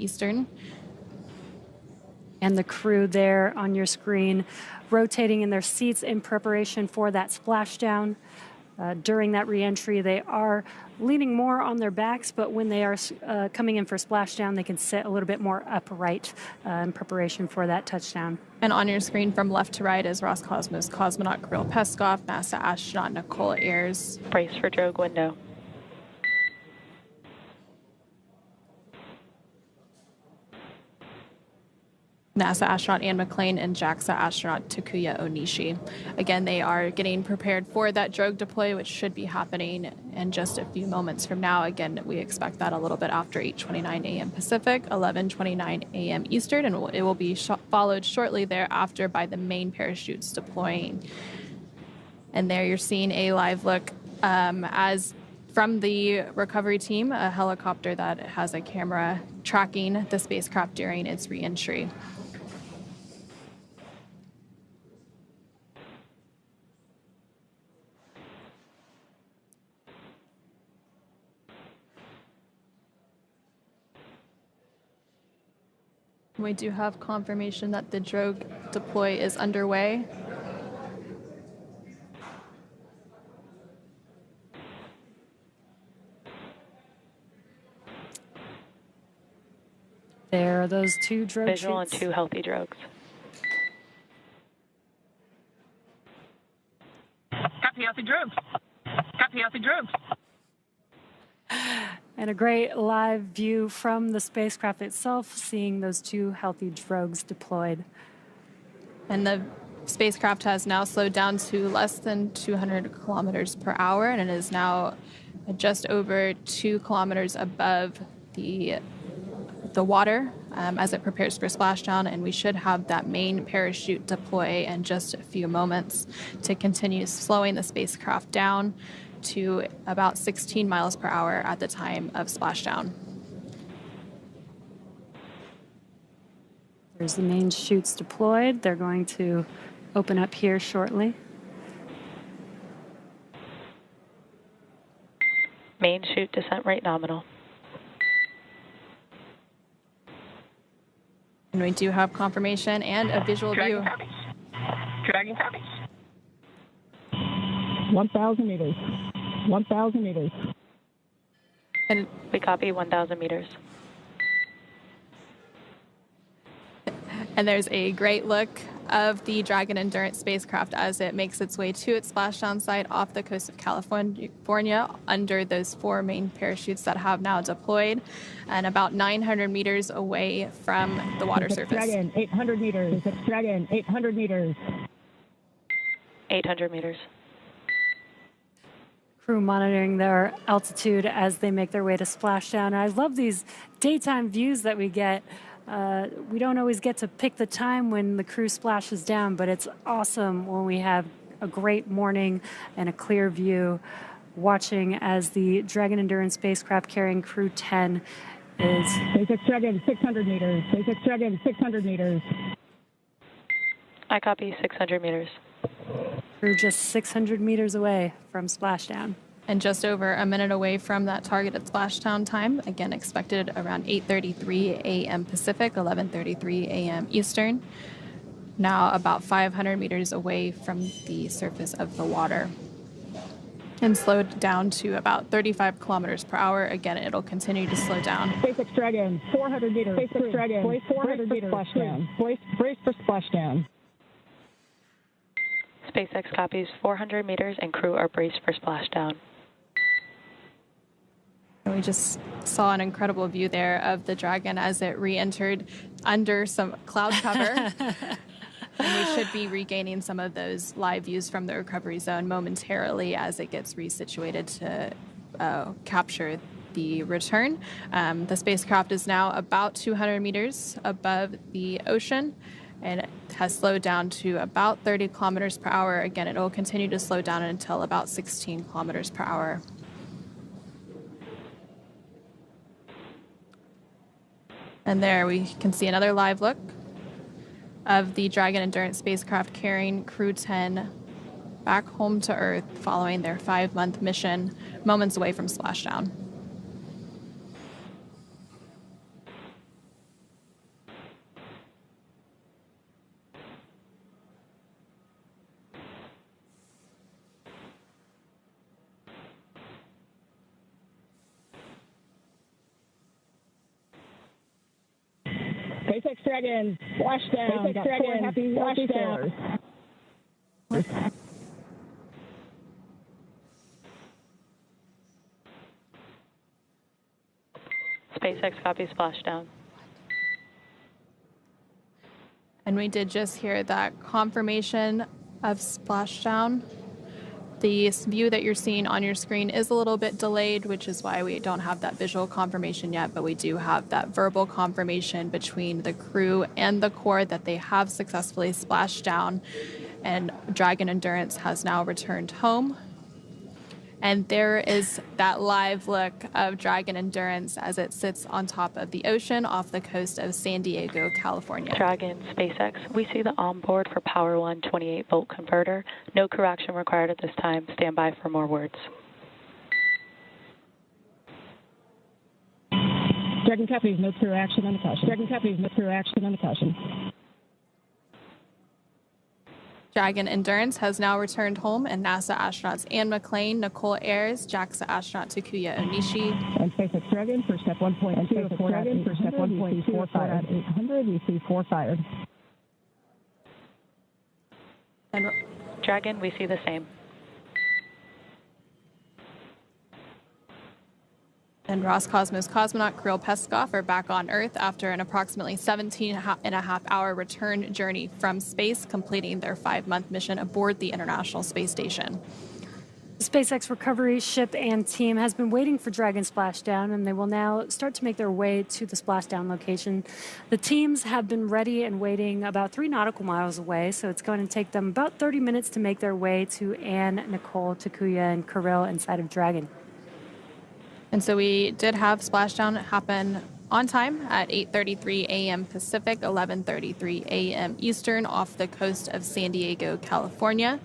Eastern. And the crew there on your screen rotating in their seats in preparation for that splashdown. During that reentry, they are leaning more on their backs, but when they are coming in for splashdown, they can sit a little bit more upright in preparation for that touchdown. And on your screen from left to right is Roscosmos Cosmonaut Kirill Peskov, NASA astronaut Nichole Ayers. Brace for drogue window. NASA astronaut and McClain and JAXA astronaut Takuya Onishi. Again, they are getting prepared for that drogue deploy, which should be happening in just a few moments from now. Again, we expect that a little bit after 8:29 a.m. Pacific, 11:29 a.m. Eastern, and it will be followed shortly thereafter by the main parachutes deploying. And there you're seeing a live look as from the recovery team, a helicopter that has a camera tracking the spacecraft during its reentry. We do have confirmation that the drogue deploy is underway. There are those two drogue Visual shoots. and 2 healthy drogues. Copy, healthy drogues. Copy, healthy drogues. And a great live view from the spacecraft itself, seeing those two healthy drogues deployed. And the spacecraft has now slowed down to less than 200 kilometers per hour, and it is now just over 2 kilometers above the water as it prepares for splashdown, and we should have that main parachute deploy in just a few moments to continue slowing the spacecraft down to about 16 miles per hour at the time of splashdown. There's the main chutes deployed. They're going to open up here shortly. Main chute descent rate nominal. And we do have confirmation and a visual view. Dragging copies. 1,000 meters. 1,000 meters. And We copy 1,000 meters. And there's a great look of the Dragon Endurance spacecraft as it makes its way to its splashdown site off the coast of California under those 4 main parachutes that have now deployed and about 900 meters away from the water surface. Dragon, 800 meters. Dragon, 800 meters. 800 meters. Crew monitoring their altitude as they make their way to splashdown. I love these daytime views that we get. We don't always get to pick the time when the crew splashes down, but it's awesome when we have a great morning and a clear view watching as the Dragon Endurance spacecraft carrying Crew-10 is... SpaceX Dragon, 600 meters. SpaceX Dragon, 600 meters. I copy 600 meters. Crew just 600 meters away from splashdown. And just over a minute away from that targeted splashdown time, again expected around 8:33 a.m. Pacific, 11:33 a.m. Eastern. Now about 500 meters away from the surface of the water. And slowed down to about 35 kilometers per hour. Again, it'll continue to slow down. SpaceX Dragon, 400 meters. SpaceX Dragon, 400 meters. Splashdown. Brace for splashdown. SpaceX copies 400 meters and crew are braced for splashdown. We just saw an incredible view there of the Dragon as it re-entered under some cloud cover. And we should be regaining some of those live views from the recovery zone momentarily as it gets resituated to capture the return. The spacecraft is now about 200 meters above the ocean, and it has slowed down to about 30 kilometers per hour. Again, it will continue to slow down until about 16 kilometers per hour. And there we can see another live look of the Dragon Endurance spacecraft carrying Crew-10 back home to Earth following their 5-month mission, moments away from splashdown. SpaceX Dragon, Splashdown. SpaceX Dragon, happy sailors. SpaceX copy splashdown. And we did just hear that confirmation of splashdown. The view that you're seeing on your screen is a little bit delayed, which is why we don't have that visual confirmation yet, but we do have that verbal confirmation between the crew and the Corps that they have successfully splashed down, and Dragon Endurance has now returned home. And there is that live look of Dragon Endurance as it sits on top of the ocean off the coast of San Diego, California. Dragon, SpaceX, we see the onboard for Power 1 28-volt converter. No crew action required at this time. Stand by for more words. Dragon copies, no crew action on the caution. Dragon copies, no crew action on the caution. Dragon Endurance has now returned home, and NASA astronauts Anne McClain, Nichole, Ayers, JAXA astronaut Takuya Onishi, and SpaceX Dragon for step 1.2. And SpaceX Dragon for step 1.2. 800, we see 4 fired. and Dragon, we see the same. And Roscosmos Cosmonaut Kirill Peskov are back on Earth after an approximately 17-and-a-half-hour return journey from space, completing their 5-month mission aboard the International Space Station. The SpaceX recovery ship and team has been waiting for Dragon splashdown, and they will now start to make their way to the splashdown location. The teams have been ready and waiting about 3 nautical miles away, so it's going to take them about 30 minutes to make their way to Anne, Nichole, Takuya, and Kirill inside of Dragon. And so we did have splashdown happen on time at 8:33 a.m. Pacific, 11:33 a.m. Eastern off the coast of San Diego, California.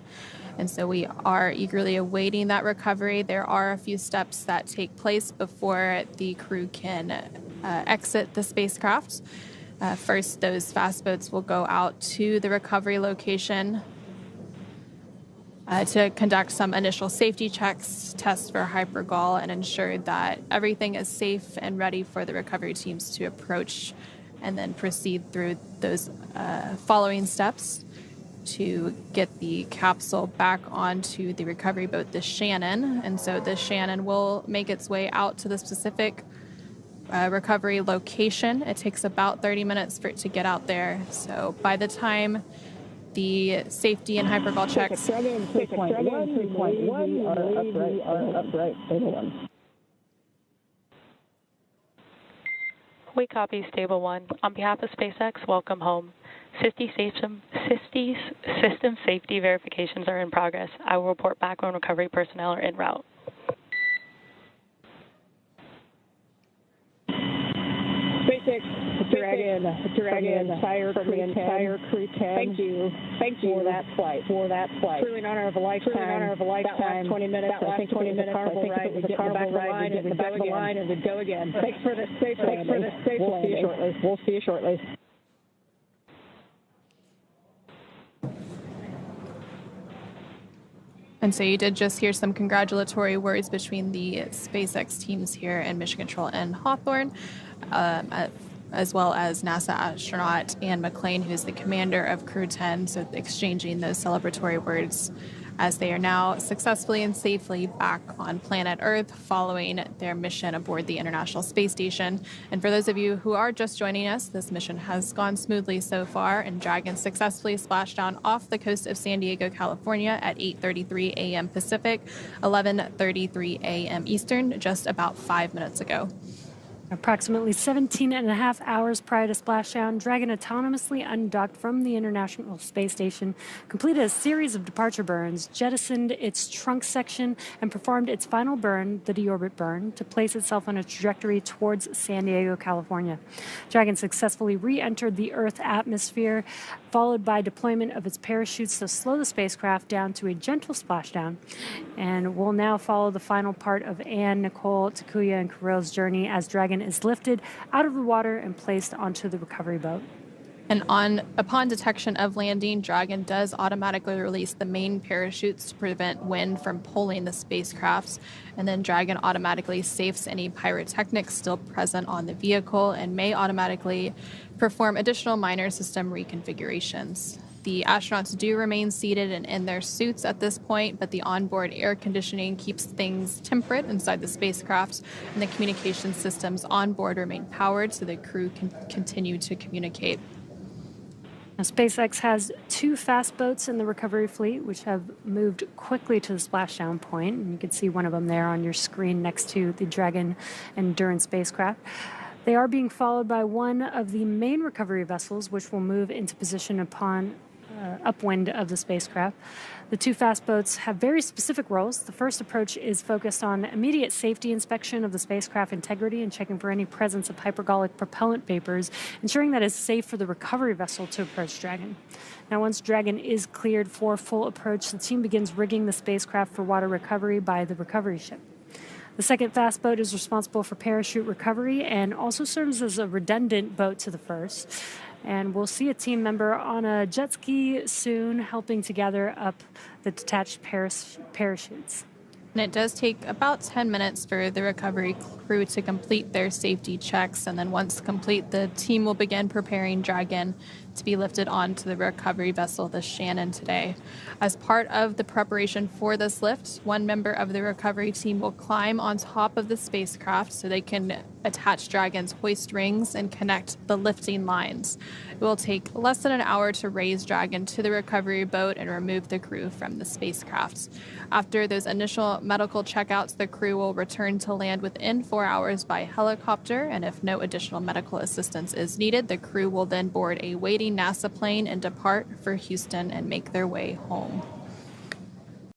And so we are eagerly awaiting that recovery. There are a few steps that take place before the crew can exit the spacecraft. First, those fast boats will go out to the recovery location to conduct some initial safety checks, test for hypergol, and ensure that everything is safe and ready for the recovery teams to approach, and then proceed through those following steps to get the capsule back onto the recovery boat, the Shannon. And so the Shannon will make its way out to the specific recovery location. It takes about 30 minutes for it to get out there. So by the time the safety and hypergol checks. 3.1 are upright. Stable 1. We copy Stable 1. On behalf of SpaceX, welcome home. System safety verifications are in progress. I will report back when recovery personnel are en route. SpaceX Dragon from the entire Crew-10. Thank you for that flight. Truly an honor of a lifetime. That last 20 minutes. I think 20 minutes. I think it was a carnival ride. We get in the back of the line and we go again. Thanks for the safe landing. We'll see you shortly. And so you did just hear some congratulatory words between the SpaceX teams here in Mission Control and Hawthorne, as well as NASA astronaut Anne McClain, who's the commander of Crew-10, so exchanging those celebratory words as they are now successfully and safely back on planet Earth following their mission aboard the International Space Station. And for those of you who are just joining us, this mission has gone smoothly so far, and Dragon successfully splashed down off the coast of San Diego, California at 8:33 a.m. Pacific, 11:33 a.m. Eastern, just about 5 minutes ago. Approximately 17.5 hours prior to splashdown, Dragon autonomously undocked from the International Space Station, completed a series of departure burns, jettisoned its trunk section, and performed its final burn, the deorbit burn, to place itself on a trajectory towards San Diego, California. Dragon successfully re-entered the Earth atmosphere, followed by deployment of its parachutes to slow the spacecraft down to a gentle splashdown. And we'll now follow the final part of Anne, Nichole, Takuya, and Kirill's journey as Dragon is lifted out of the water and placed onto the recovery boat. And upon detection of landing, Dragon does automatically release the main parachutes to prevent wind from pulling the spacecraft. And then Dragon automatically safes any pyrotechnics still present on the vehicle and may automatically perform additional minor system reconfigurations. The astronauts do remain seated and in their suits at this point, but the onboard air conditioning keeps things temperate inside the spacecraft, and the communication systems on board remain powered so the crew can continue to communicate. Now, SpaceX has 2 fast boats in the recovery fleet, which have moved quickly to the splashdown point, and you can see one of them there on your screen next to the Dragon Endurance spacecraft. They are being followed by one of the main recovery vessels, which will move into position upon upwind of the spacecraft. The 2 fast boats have very specific roles. The first approach is focused on immediate safety inspection of the spacecraft integrity and checking for any presence of hypergolic propellant vapors, ensuring that it's safe for the recovery vessel to approach Dragon. Now, once Dragon is cleared for full approach, the team begins rigging the spacecraft for water recovery by the recovery ship. The second fast boat is responsible for parachute recovery and also serves as a redundant boat to the first. And we'll see a team member on a jet ski soon helping to gather up the detached parachutes. And it does take about 10 minutes for the recovery crew to complete their safety checks. And then once complete, the team will begin preparing Dragon to be lifted onto the recovery vessel, the Shannon, today. As part of the preparation for this lift, one member of the recovery team will climb on top of the spacecraft so they can attach Dragon's hoist rings and connect the lifting lines. It will take less than an hour to raise Dragon to the recovery boat and remove the crew from the spacecraft. After those initial medical checkouts, the crew will return to land within 4 hours by helicopter, and if no additional medical assistance is needed, the crew will then board a waiting NASA plane and depart for Houston and make their way home.